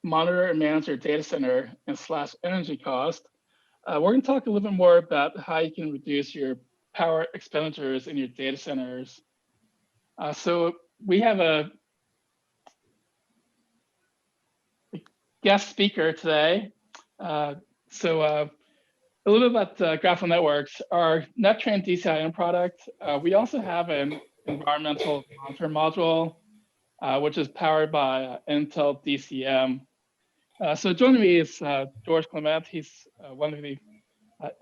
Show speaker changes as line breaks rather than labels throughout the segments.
monitor and manage your data center and slash energy cost, we're going to talk a little bit more about how you can reduce your power expenditures in your data centers. So we have a guest speaker today. So a little bit about Graphical Networks, our netTerrain DCIM product. We also have an environmental monitor module, which is powered by Intel DCIM. So joining me is George Clement. He's one of the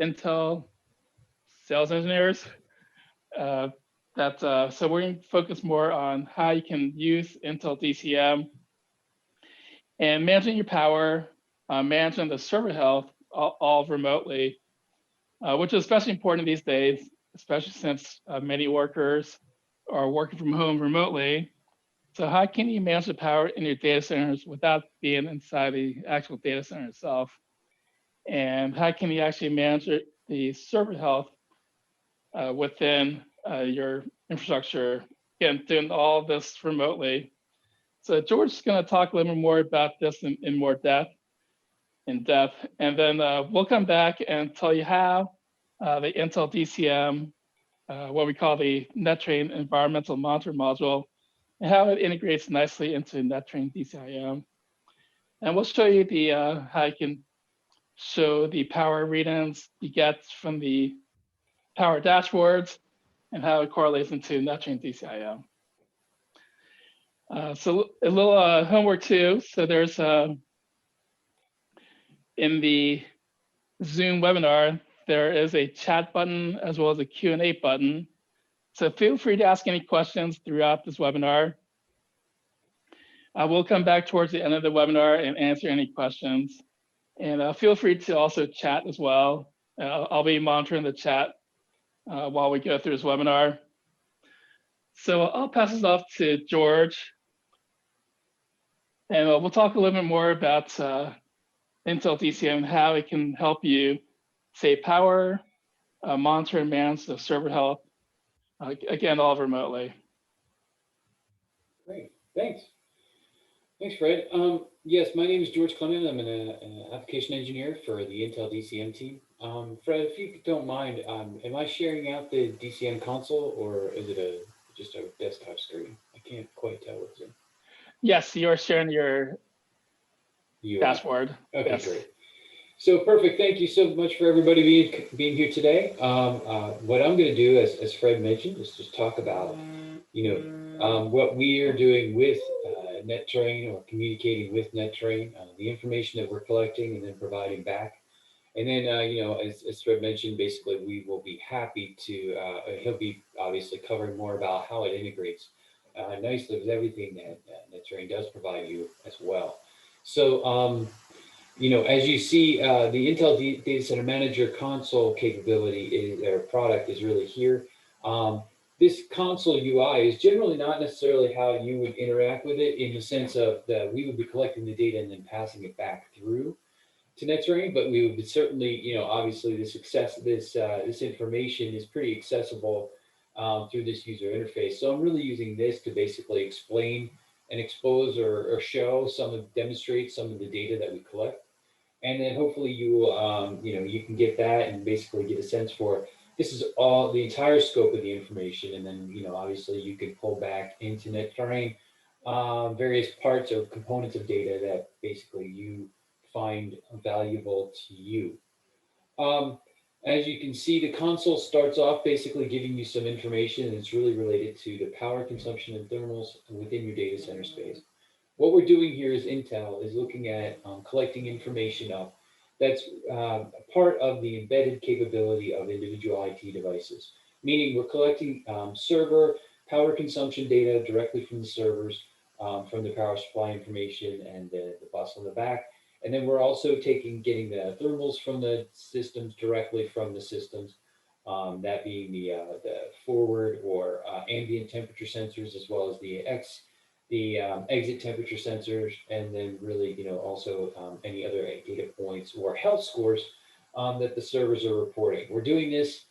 Intel sales engineers. So we're going to focus more on how you can use Intel DCIM and managing your power, managing the server health, all remotely, which is especially important these days, especially since many workers are working from home remotely. So how can you manage the power in your data centers without being inside the actual data center itself? And how can you actually manage the server health within your infrastructure? Again, doing all of this remotely. So George is going to talk a little bit more about this in more depth, and then we'll come back and tell you how the Intel DCM, what we call the netTerrain environmental monitor module, and how it integrates nicely into netTerrain DCIM. And we'll show you the how you can show the power readings you get from the power dashboards and how it correlates into netTerrain DCIM. So a little homework too. So there's in the Zoom webinar, there is a chat button as well as a Q&A button. So feel free to ask any questions throughout this webinar. We'll come back towards the end of the webinar and answer any questions. And feel free to also chat as well. I'll be monitoring the chat while we go through this webinar. So I'll pass this off to George. And we'll talk a little bit more about Intel DCIM and how it can help you save power, monitor and manage the server health, again, all remotely.
Great, thanks. Thanks, Fred. Yes, my name is George Clement. I'm an application engineer for the Intel DCM team. Fred, if you don't mind, am I sharing out the DCM console or is it just a desktop screen? I can't quite tell what's in.
Yes, you're sharing your dashboard.
Okay,
yes.
Great. So perfect. Thank you so much for everybody being here today. What I'm going to do, as Fred mentioned, is just talk about, what we are doing with netTerrain or communicating with netTerrain, the information that we're collecting and then providing back. And then, as Fred mentioned, basically we will be happy to, he'll be obviously covering more about how it integrates nicely with everything that netTerrain does provide you as well. So, as you see, the Intel Data Center Manager console capability or product is really here. This console UI is generally not necessarily how you would interact with it in the sense of that we would be collecting the data and then passing it back through to netTerrain, but we would be certainly, obviously this information is pretty accessible through this user interface. So I'm really using this to basically explain and expose or demonstrate some of the data that we collect. And then hopefully you will, you can get that and basically get a sense for this is all the entire scope of the information. And then, obviously you can pull back into netTerrain various parts or components of data that basically you find valuable to you. As you can see, the console starts off basically giving you some information, and it's really related to the power consumption and thermals within your data center space. What we're doing here is Intel is looking at collecting information up that's part of the embedded capability of individual IT devices, meaning we're collecting server power consumption data directly from the servers, from the power supply information and the bus on the back. And then we're also getting the thermals from the systems directly from the systems, that being the forward or ambient temperature sensors, as well as the exit temperature sensors, and then really, also any other data points or health scores that the servers are reporting. We're doing this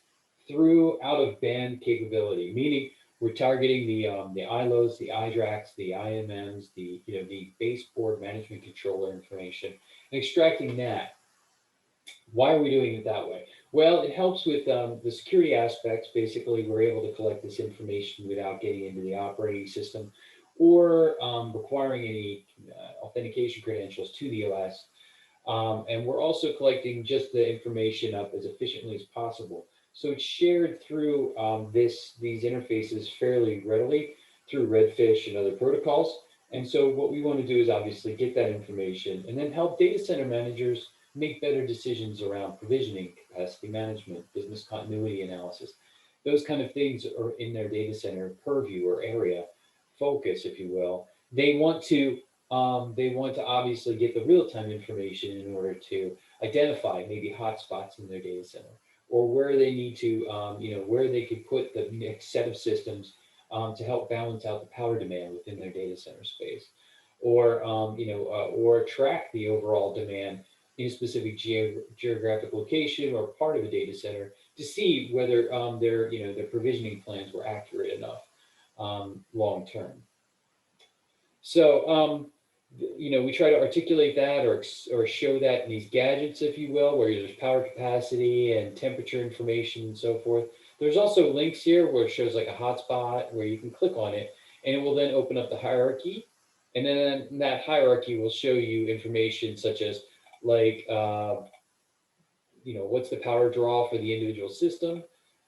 through out-of-band capability, meaning We're targeting the ILOs, the iDRACs, the IMMs, the baseboard management controller information, and extracting that. Why are we doing it that way? Well, it helps with the security aspects. Basically, we're able to collect this information without getting into the operating system or requiring any authentication credentials to the OS. And we're also collecting just the information up as efficiently as possible. So it's shared through these interfaces fairly readily through Redfish and other protocols. And so what we want to do is obviously get that information and then help data center managers make better decisions around provisioning, capacity management, business continuity analysis. Those kind of things are in their data center purview or area focus, if you will. They want to obviously get the real-time information in order to identify maybe hotspots in their data center or where they need to, where they could put the next set of systems to help balance out the power demand within their data center space, or track the overall demand in a specific geographic location or part of a data center to see whether their provisioning plans were accurate enough long term. So, we try to articulate that or show that in these gadgets, if you will, where there's power capacity and temperature information and so forth. There's also links here where it shows like a hotspot where you can click on it and it will then open up the hierarchy. And then that hierarchy will show you information such as like, what's the power draw for the individual system?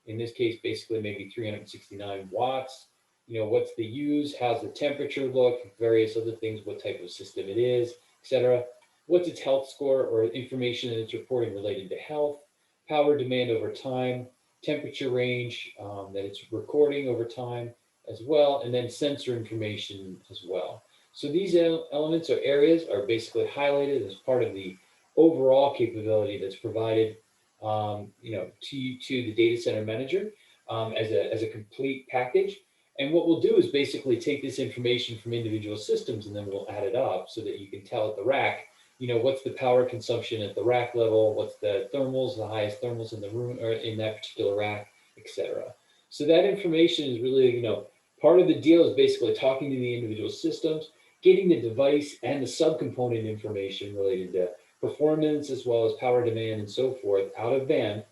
In this case, basically maybe 369 watts. What's the use? How's the temperature look? Various other things, what type of system it is, etc. What's its health score or information that it's reporting related to health, power demand over time, temperature range that it's recording over time as well, and then sensor information as well. So these elements or areas are basically highlighted as part of the overall capability that's provided to the data center manager as a complete package. And what we'll do is basically take this information from individual systems and then we'll add it up so that you can tell at the rack, what's the power consumption at the rack level, what's the thermals, the highest thermals in the room or in that particular rack, etc. So that information is really, part of the deal is basically talking to the individual systems, getting the device and the subcomponent information related to performance as well as power demand and so forth out of band,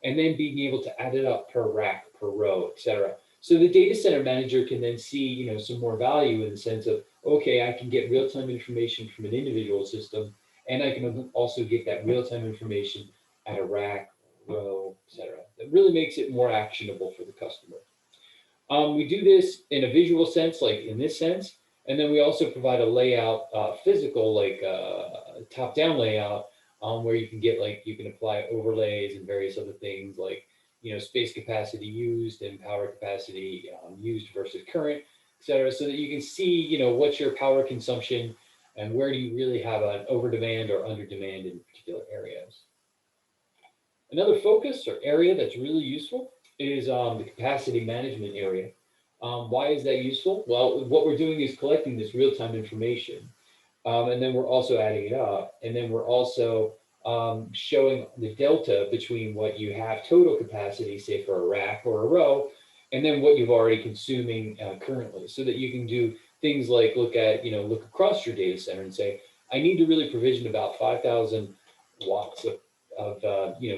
and then being able to add it up per rack, per row, etc. So the data center manager can then see, some more value in the sense of, okay, I can get real-time information from an individual system, and I can also get that real-time information at a rack, row, etc. That really makes it more actionable for the customer. We do this in a visual sense, like in this sense, and then we also provide a layout, physical, like top-down layout, where you can get you can apply overlays and various other things like space capacity used and power capacity used versus current, et cetera, so that you can see, what's your power consumption and where do you really have an over demand or under demand in particular areas. Another focus or area that's really useful is the capacity management area. Why is that useful? Well, what we're doing is collecting this real-time information, and then we're also adding it up, and then we're also showing the delta between what you have total capacity, say for a rack or a row, and then what you've already consuming currently, so that you can do things like look across your data center and say, I need to really provision about 5,000 watts of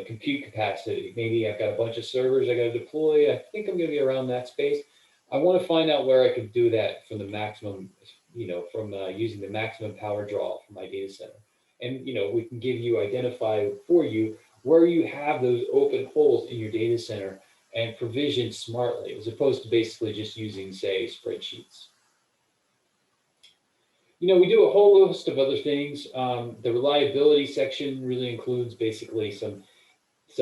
compute capacity. Maybe I've got a bunch of servers I got to deploy. I think I'm going to be around that space. I want to find out where I can do that from the maximum, from using the maximum power draw from my data center. And, we can identify for you where you have those open holes in your data center and provision smartly, as opposed to basically just using, say, spreadsheets. We do a whole host of other things. The reliability section really includes basically some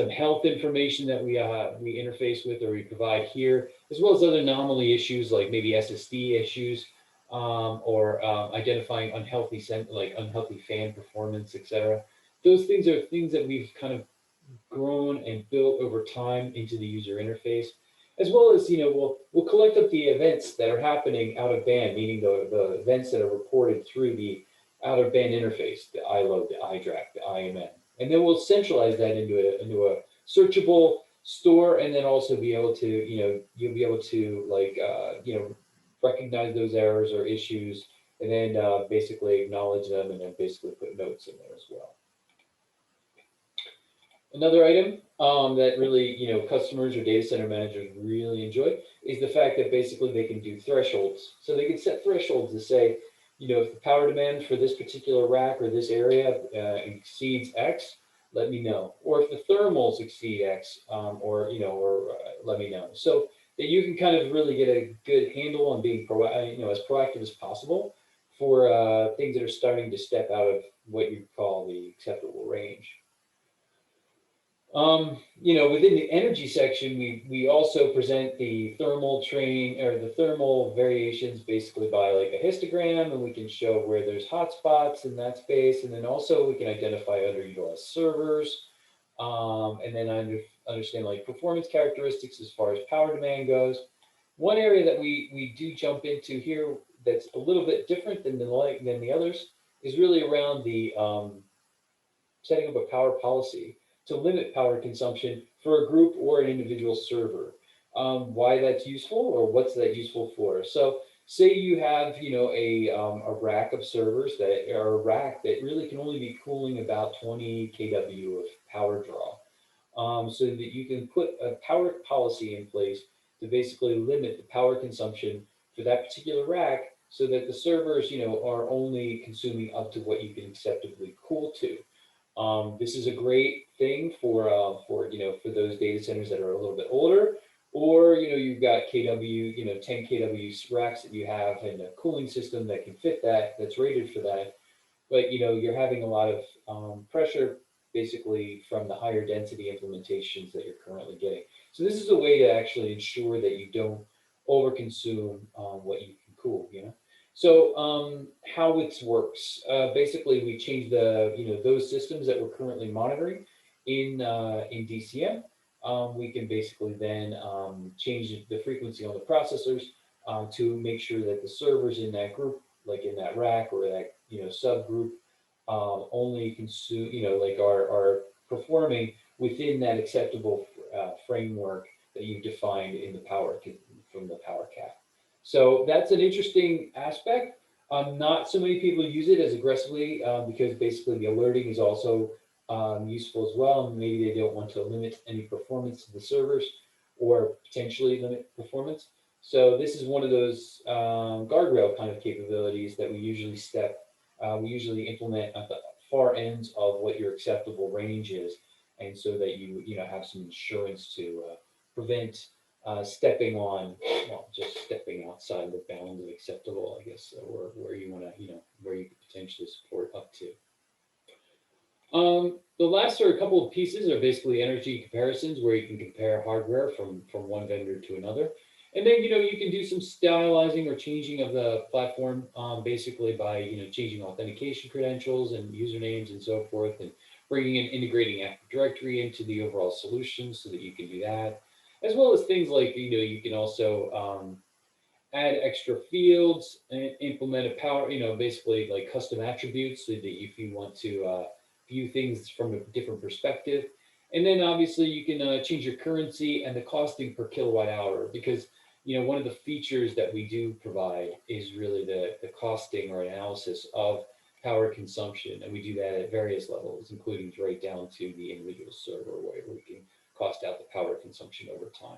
health information that we interface with or we provide here, as well as other anomaly issues like maybe SSD issues, or identifying unhealthy fan performance, etc. Those things are things that we've kind of grown and built over time into the user interface, as well as we'll collect up the events that are happening out of band, meaning the events that are reported through the out of band interface, the ILO, the iDRAC, the IMN, and then we'll centralize that into a searchable store and then also be able to, you'll be able to like, recognize those errors or issues and then basically acknowledge them and then basically put notes in there as well. Another item that really, customers or data center managers really enjoy is the fact that basically they can do thresholds. So they can set thresholds to say, if the power demand for this particular rack or this area exceeds X, let me know. Or if the thermals exceed X, let me know. So that you can kind of really get a good handle on being as proactive as possible for things that are starting to step out of what you call the acceptable range. Within the energy section, we also present the thermal train or the thermal variations basically by like a histogram, and we can show where there's hotspots in that space, and then also we can identify underutilized servers, and then understand like performance characteristics as far as power demand goes. One area that we do jump into here that's a little bit different than the others is really around the setting up a power policy to limit power consumption for a group or an individual server. Why that's useful or what's that useful for? So say you have, a rack of servers that are a rack that really can only be cooling about 20 kW of power draw. So that you can put a power policy in place to basically limit the power consumption for that particular rack so that the servers, are only consuming up to what you can acceptably cool to. This is a great thing for those data centers that are a little bit older, or you've got KW, 10 kW racks that you have and a cooling system that can fit that's rated for that. But you're having a lot of pressure basically from the higher density implementations that you're currently getting. So this is a way to actually ensure that you don't overconsume what you can cool. So how it works, basically we change those systems that we're currently monitoring in DCM. We can basically then change the frequency on the processors to make sure that the servers in that group, like in that rack or that subgroup, only consume, are performing within that acceptable framework that you've defined in the from the power cap. So that's an interesting aspect. Not so many people use it as aggressively because basically the alerting is also useful as well. And maybe they don't want to limit any performance to the servers or potentially limit performance. So this is one of those guardrail kind of capabilities that we usually implement at the far ends of what your acceptable range is, and so that you have some insurance to prevent stepping outside the bounds of acceptable, I guess, or where you want to, where you could potentially support up to. The last are a couple of pieces are basically energy comparisons where you can compare hardware from one vendor to another. And then, you can do some stylizing or changing of the platform basically by, changing authentication credentials and usernames and so forth, and bringing in integrating Active Directory into the overall solution so that you can do that, as well as things like, you can also add extra fields and implement a power, basically like custom attributes so that if you want to view things from a different perspective. And then obviously you can change your currency and the costing per kilowatt hour, because one of the features that we do provide is really the costing or analysis of power consumption. And we do that at various levels, including right down to the individual server where we can cost out the power consumption over time.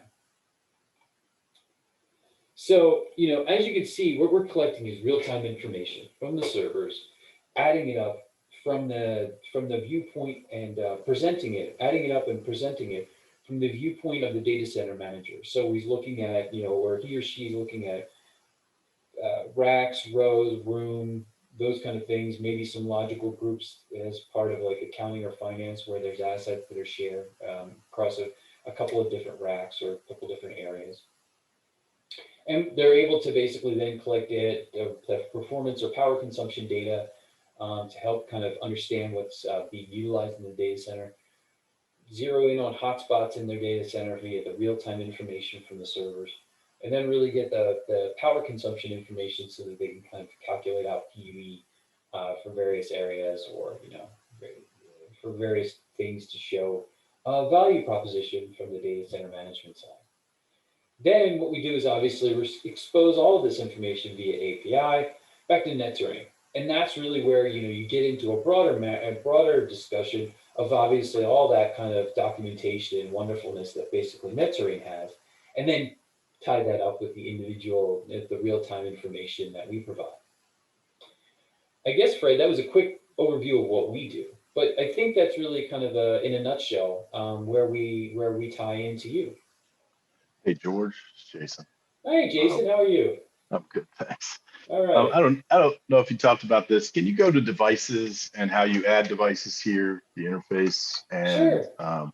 So, as you can see, what we're collecting is real-time information from the servers, adding it up from the viewpoint and presenting it, adding it up and presenting it from the viewpoint of the data center manager. So he's looking at, or he or she is looking at racks, rows, room, those kind of things, maybe some logical groups as part of like accounting or finance where there's assets that are shared across a couple of different racks or a couple of different areas. And they're able to basically then collect the performance or power consumption data to help kind of understand what's being utilized in the data center, zero in on hotspots in their data center via the real-time information from the servers, and then really get the power consumption information so that they can kind of calculate out PUE for various areas, or for various things to show value proposition from the data center management side. Then what we do is obviously expose all of this information via API back to netTerrain. And that's really where you get into a broader discussion of obviously all that kind of documentation and wonderfulness that basically netTerrain has, and then tie that up with the real-time information that we provide. I guess, Fred, that was a quick overview of what we do, but I think that's really kind of in a nutshell where we tie into you.
Hey, George, it's Jason.
Hey, Jason, how are you?
I'm good, thanks.
All right.
I don't know if you talked about this. Can you go to devices and how you add devices here, the interface, and
Sure.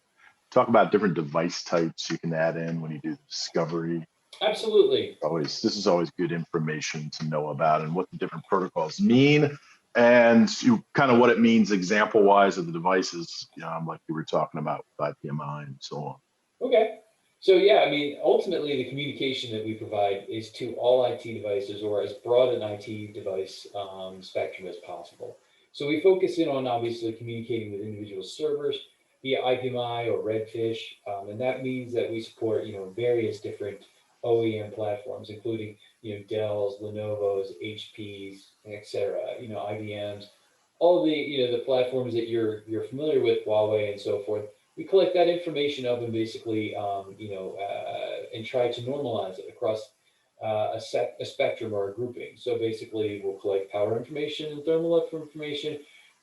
talk about different device types you can add in when you do the discovery?
Absolutely.
This is always good information to know about and what the different protocols mean, and kind of what it means example-wise of the devices, like you were talking about with IPMI and so on.
Okay. So yeah, I mean, ultimately the communication that we provide is to all IT devices, or as broad an IT device spectrum as possible. So we focus in on obviously communicating with individual servers via IPMI or Redfish, and that means that we support various different OEM platforms, including Dell's, Lenovo's, HP's, etc. IBM's, all the platforms that you're familiar with, Huawei and so forth. We collect that information up and basically, and try to normalize it across a spectrum or a grouping. So basically, we'll collect power information and thermal information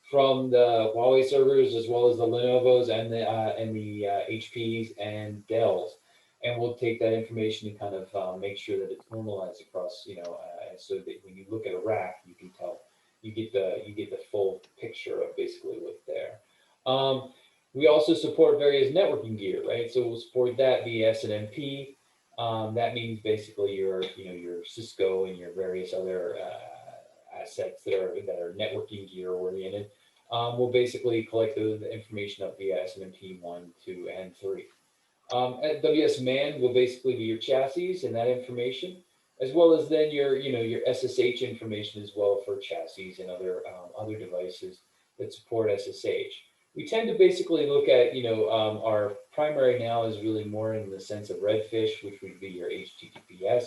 from the Huawei servers, as well as the Lenovo's and the HPs and Dells, and we'll take that information and kind of make sure that it's normalized across, so that when you look at a rack, you can tell you get the full picture of basically what's there. We also support various networking gear, right? So we'll support that via SNMP. That means basically your Cisco and your various other assets that are networking gear oriented. We'll basically collect the information up via SNMP 1, 2, and 3. At WSMAN will basically be your chassis and that information, as well as then your SSH information as well for chassis and other devices that support SSH. We tend to basically look at, our primary now is really more in the sense of Redfish, which would be your HTTPS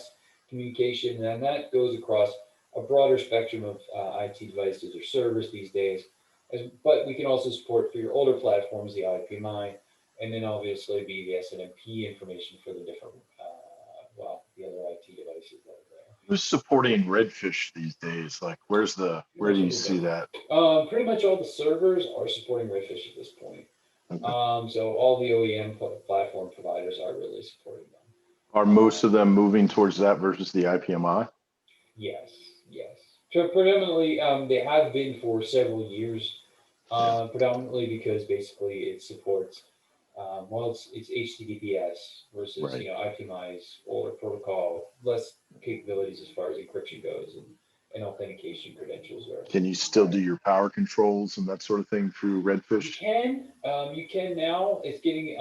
communication, and that goes across a broader spectrum of IT devices or servers these days. But we can also support for your older platforms, the IPMI, and then obviously be the SNMP information for the different, the other IT devices that are there.
Who's supporting Redfish these days? Like, where do you see that?
Pretty much all the servers are supporting Redfish at this point.
Okay.
So all the OEM platform providers are really supporting them.
Are most of them moving towards that versus the IPMI?
Yes. So predominantly, they have been for several years, predominantly because basically it supports, it's HTTPS versus,
Right.
IPMI's older protocol, less capabilities as far as encryption goes and authentication credentials are.
Can you still do your power controls and that sort of thing through Redfish?
You can now. It's getting,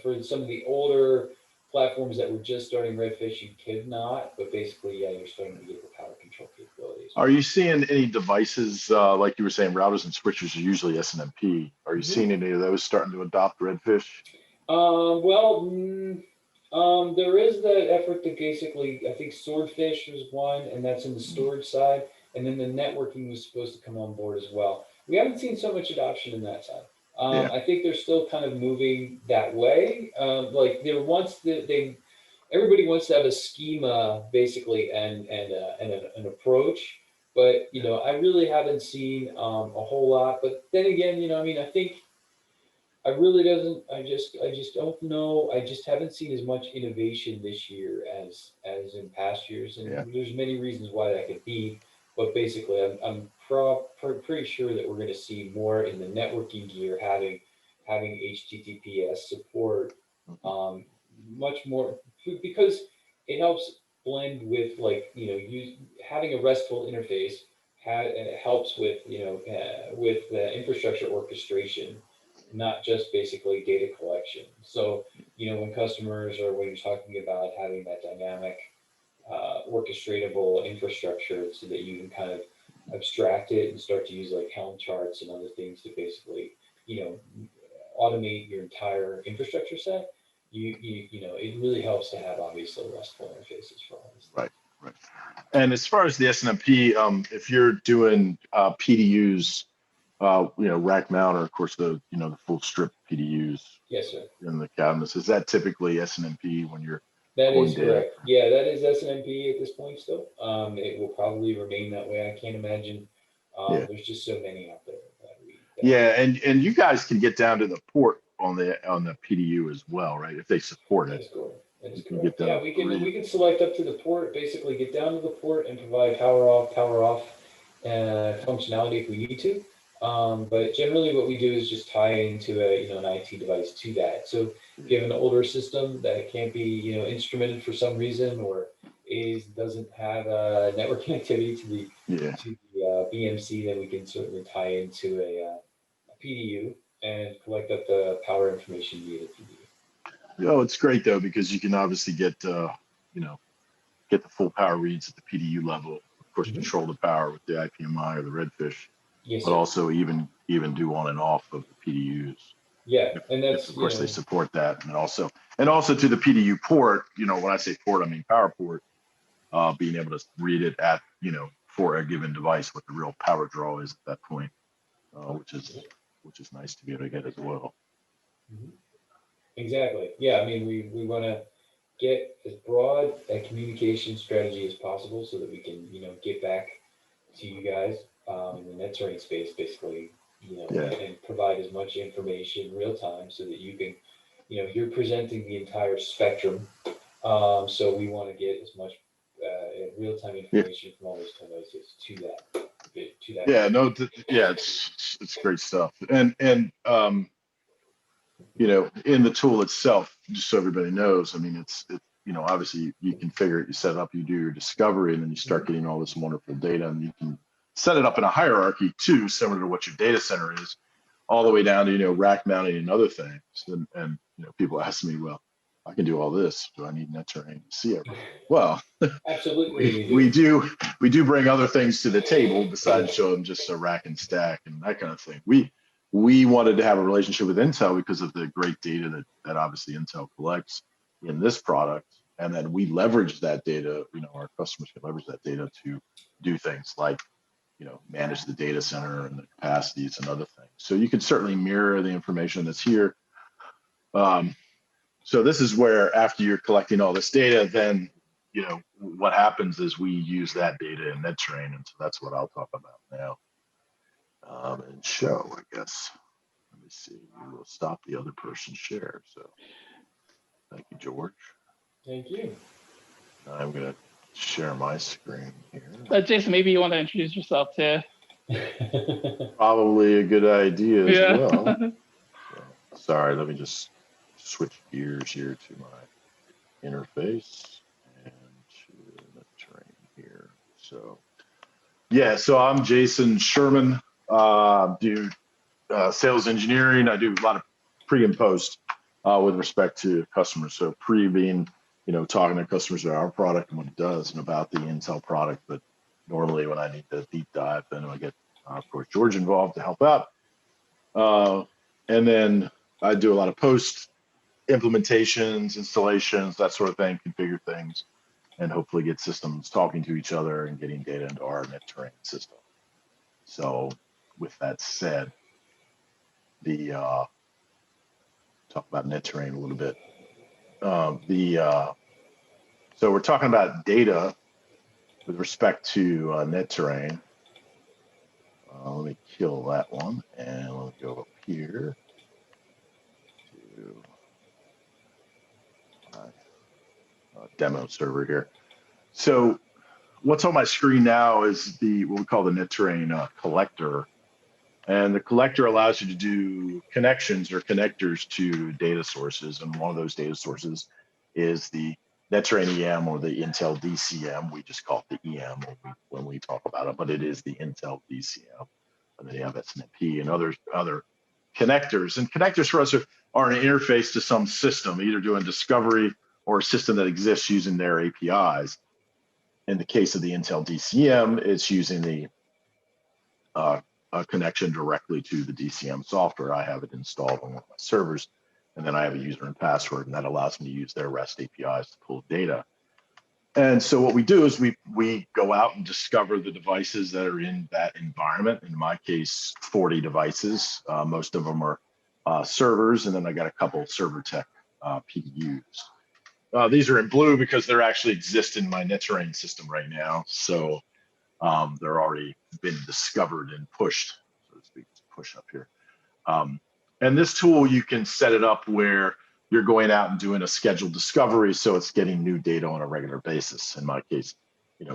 for some of the older platforms that were just starting Redfish, you could not, but basically, yeah, you're starting to get the power control capabilities.
Are you seeing any devices, like you were saying, routers and switches are usually SNMP? Are you seeing any of those starting to adopt Redfish?
There is the effort to basically, I think Swordfish was one, and that's in the storage side, and then the networking was supposed to come on board as well. We haven't seen so much adoption in that side. I think they're still kind of moving that way. Everybody wants to have a schema basically and an approach, but I really haven't seen a whole lot. But then again, I think I really doesn't. I just don't know. I just haven't seen as much innovation this year as in past years, and there's many reasons why that could be. But basically, I'm pretty sure that we're going to see more in the networking gear having HTTPS support, much more, because it helps blend with having a RESTful interface. It helps with with infrastructure orchestration, not just basically data collection. So, when customers or when you're talking about having that dynamic, orchestratable infrastructure so that you can kind of abstract it and start to use like Helm charts and other things to basically, automate your entire infrastructure set, you know, it really helps to have obviously RESTful interfaces for all this.
Right, right. And as far as the SNMP, if you're doing PDUs, you know, rack mount, or of course the, you know, the full strip PDUs
Yes, sir.
in the cabinets, is that typically SNMP when you're
That
pulling
is
data?
correct. Yeah, that is SNMP at this point still. It will probably remain that way. I can't imagine.
Yeah.
There's just so many out there that
Yeah, and you guys can get down to the port on the PDU as well, right? If they support
that
it.
is correct. That is
You can
correct.
get
Yeah,
down
we
to
can
3.
we can select up to the port, basically get down to the port and provide power off functionality if we need to. But generally what we do is just tie into a, you know, an IT device to that. So if you have an older system that can't be, you know, instrumented for some reason, or doesn't have network connectivity to the
Yeah.
BMC, then we can certainly tie into a PDU and collect up the power information via the PDU.
Oh, it's great though, because you can obviously get, you know, get the full power reads at the PDU level. Of course, control the power with the IPMI or the Redfish,
Yes,
but
sir.
also even do on and off of the PDUs.
Yeah, and
If
that's,
of
you
course
know,
they support that, and also to the PDU port. You know, when I say port, I mean power port. Being able to read it at, you know, for a given device, what the real power draw is at that point, which is nice to be able to get as well.
exactly. Yeah, I mean, we want to get as broad a communication strategy as possible so that we can, you know, get back to you guys in the NetTerrain space, basically, you know,
Yeah.
and provide as much information real time so that you can, you know, you're presenting the entire spectrum. So we want to get as much real time information from all those devices to that.
Yeah, no, yeah, it's great stuff. And you know, in the tool itself, just so everybody knows, I mean, it's you know, obviously you configure it, you set it up, you do your discovery, and then you start getting all this wonderful data, and you can set it up in a hierarchy too, similar to what your data center is, all the way down to, you know, rack mounting and other things. And you know, people ask me, well, I can do all this. Do I need NetTerrain to see everything? Well,
Absolutely,
we do bring other things to the table besides showing just a rack and stack and that kind of thing. We wanted to have a relationship with Intel because of the great data that obviously Intel collects in this product, and then we leverage that data. You know, our customers can leverage that data to do things like, you know, manage the data center and the capacities and other things. So you can certainly mirror the information that's here. So this is where, after you're collecting all this data, then, you know, what happens is we use that data in NetTerrain, and so that's what I'll talk about now. And show, I guess. Let me see. We will stop the other person's share. So thank you, George.
Thank you.
I'm going to share my screen here.
Jason, maybe you want to introduce yourself too.
Probably a good idea as
Yeah.
well. So, sorry, let me just switch gears here to my interface and to the terrain here. So yeah, so I'm Jason Sherman. Do sales engineering. I do a lot of pre and post with respect to customers. So pre being, you know, talking to customers about our product and what it does and about the Intel product. But normally when I need to deep dive, then I get, of course, George involved to help out. And then I do a lot of post implementations, installations, that sort of thing, configure things, and hopefully get systems talking to each other and getting data into our NetTerrain system. So with that said, talk about NetTerrain a little bit. So we're talking about data with respect to NetTerrain. Let me kill that one, and let me go up here to my demo server here. So what's on my screen now is what we call the NetTerrain collector. And the collector allows you to do connections or connectors to data sources. And one of those data sources is the NetTerrain EM or the Intel DCM. We just call it the EM when we talk about it, but it is the Intel DCM. And then you have SNMP and other connectors. And connectors for us are an interface to some system, either doing discovery or a system that exists using their APIs. In the case of the Intel DCM, it's using the a connection directly to the DCM software. I have it installed on one of my servers, and then I have a user and password, and that allows me to use their REST APIs to pull data. And so what we do is we go out and discover the devices that are in that environment. In my case, 40 devices. Most of them are servers, and then I got a couple server tech PDUs. These are in blue because they're actually exist in my netTerrain system right now. So they're already been discovered and pushed, so to speak. Push up here. And this tool, you can set it up where you're going out and doing a scheduled discovery, so it's getting new data on a regular basis. In my case,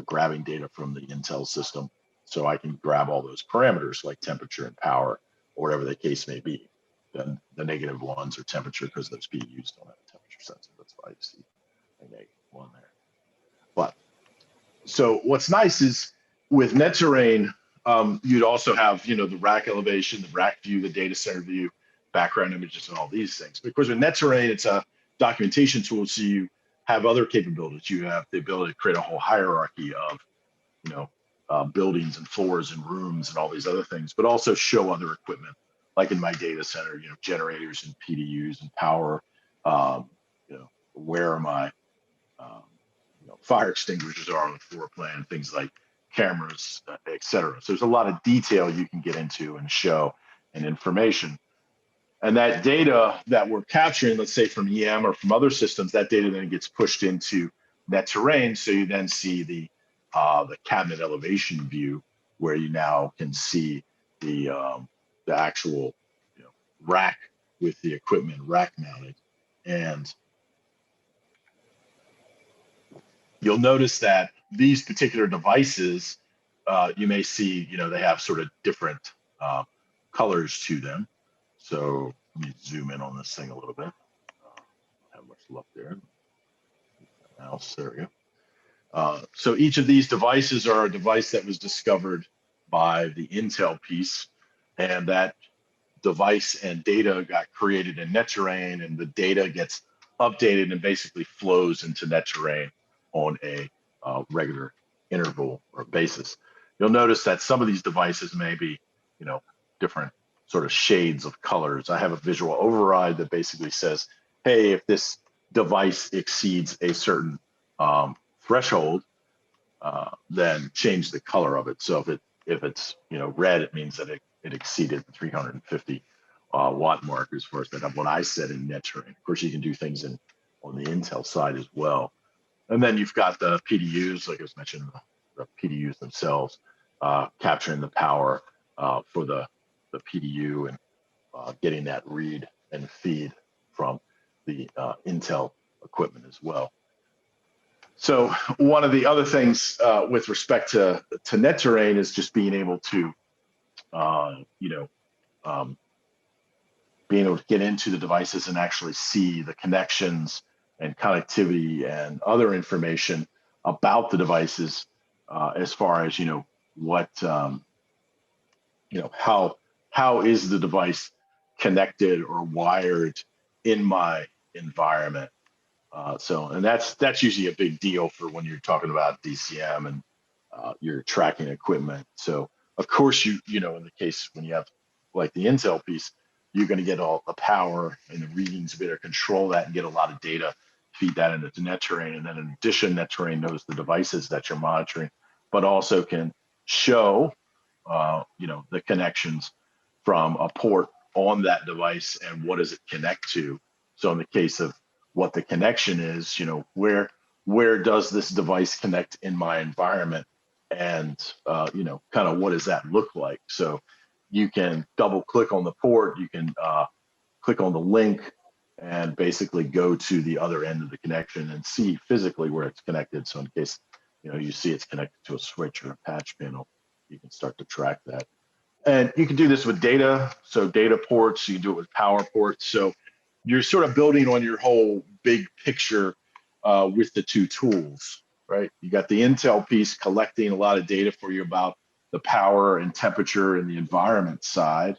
grabbing data from the Intel system, so I can grab all those parameters like temperature and power, or whatever the case may be. Then the negative ones are temperature because those PDUs don't have a temperature sensor. That's why you see a negative one there. But so what's nice is with netTerrain, you'd also have the rack elevation, the rack view, the data center view, background images, and all these things. Because with netTerrain, it's a documentation tool, so you have other capabilities. You have the ability to create a whole hierarchy of buildings and floors and rooms and all these other things, but also show other equipment, like in my data center, generators and PDUs and power. Where my fire extinguishers are on the floor plan, things like cameras, et cetera. So there's a lot of detail you can get into and show and information. And that data that we're capturing, let's say from EM or from other systems, that data then gets pushed into netTerrain. So you then see the cabinet elevation view, where you now can see the actual rack with the equipment rack mounted. And you'll notice that these particular devices, you may see, they have sort of different colors to them. So let me zoom in on this thing a little bit. Have much luck there. Mouse, there we go. So each of these devices are a device that was discovered by the Intel piece, and that device and data got created in netTerrain, and the data gets updated and basically flows into netTerrain on a regular interval or basis. You'll notice that some of these devices may be, different sort of shades of colors. I have a visual override that basically says, hey, if this device exceeds a certain threshold, then change the color of it. So if it's red, it means that it exceeded the 350 watt mark as far as that. What I said in netTerrain. Of course, you can do things on the Intel side as well. And then you've got the PDUs, like I was mentioning, the PDUs themselves, capturing the power for the PDU and getting that read and feed from the Intel equipment as well. So one of the other things with respect to netTerrain is just being able to, being able to get into the devices and actually see the connections and connectivity and other information about the devices, as far as what how is the device connected or wired in my environment. And that's usually a big deal for when you're talking about DCM and you're tracking equipment. So of course in the case when you have like the Intel piece, you're going to get all the power and the readings, be able to control that and get a lot of data, feed that into netTerrain. And then in addition, netTerrain knows the devices that you're monitoring, but also can show, the connections from a port on that device and what does it connect to. So in the case of what the connection is, where does this device connect in my environment, and kind of what does that look like? So you can double click on the port, you can click on the link and basically go to the other end of the connection and see physically where it's connected. So in case you see it's connected to a switch or a patch panel, you can start to track that. And you can do this with data. So data ports, you can do it with power ports. So you're sort of building on your whole big picture with the two tools, right? You got the Intel piece collecting a lot of data for you about the power and temperature and the environment side.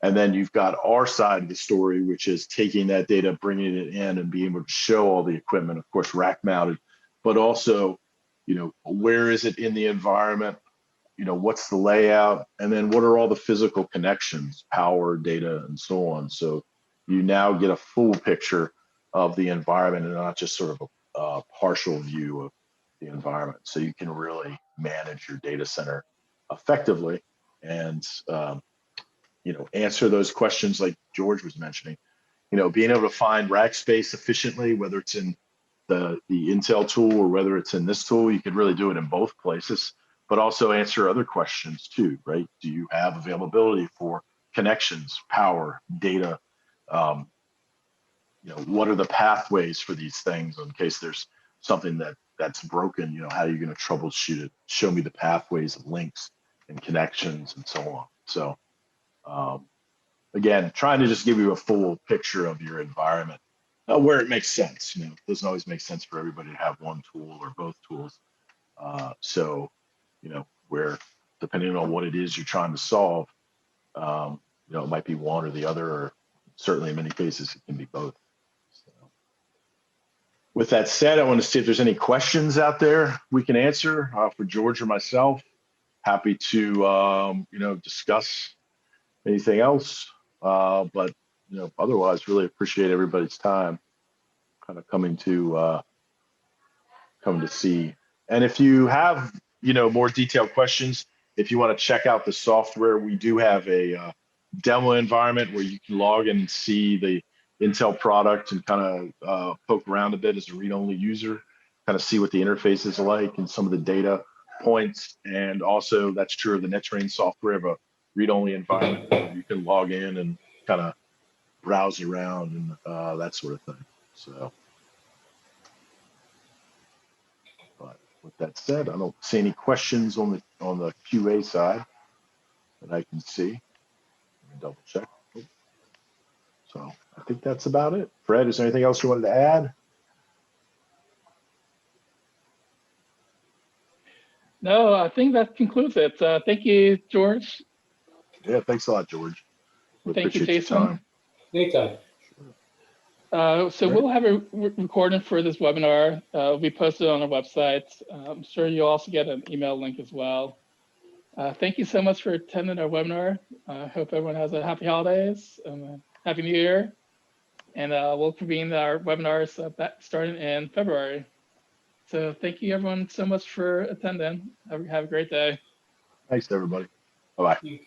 And then you've got our side of the story, which is taking that data, bringing it in and being able to show all the equipment, of course, rack mounted, but also, where is it in the environment? what's the layout, and then what are all the physical connections, power, data, and so on. So you now get a full picture of the environment and not just sort of a partial view of the environment. So you can really manage your data center effectively and answer those questions like George was mentioning. Being able to find rack space efficiently, whether it's in the Intel tool or whether it's in this tool, you could really do it in both places, but also answer other questions too, right? Do you have availability for connections, power, data? What are the pathways for these things in case there's something that's broken? How are you going to troubleshoot it? Show me the pathways of links and connections and so on. So again, trying to just give you a full picture of your environment where it makes sense. It doesn't always make sense for everybody to have one tool or both tools. So where depending on what it is you're trying to solve, it might be one or the other, or certainly in many cases it can be both. So, with that said, I want to see if there's any questions out there we can answer for George or myself. Happy to discuss anything else, but otherwise really appreciate everybody's time kind of coming to see. And if you have more detailed questions, if you want to check out the software, we do have a demo environment where you can log in and see the Intel product and kind of poke around a bit as a read-only user, kind of see what the interface is like and some of the data points. And also that's true of the netTerrain software of a read-only environment where you can log in and kind of browse around and that sort of thing. So, but with that said, I don't see any questions on the QA side that I can see. Let me double check. So I think that's about it. Fred, is there anything else you wanted to add?
No, I think that concludes it. Thank you, George.
Yeah, thanks a lot, George. We
Thank you,
appreciate your
Jason.
time.
Anytime.
So we'll have a recording for this webinar. It'll be posted on our website. I'm sure you'll also get an email link as well. Thank you so much for attending our webinar. I hope everyone has a happy holidays and a happy new year. And we'll convene our webinars starting in February. So thank you everyone so much for attending. Have a great day.
Thanks everybody. Bye-bye.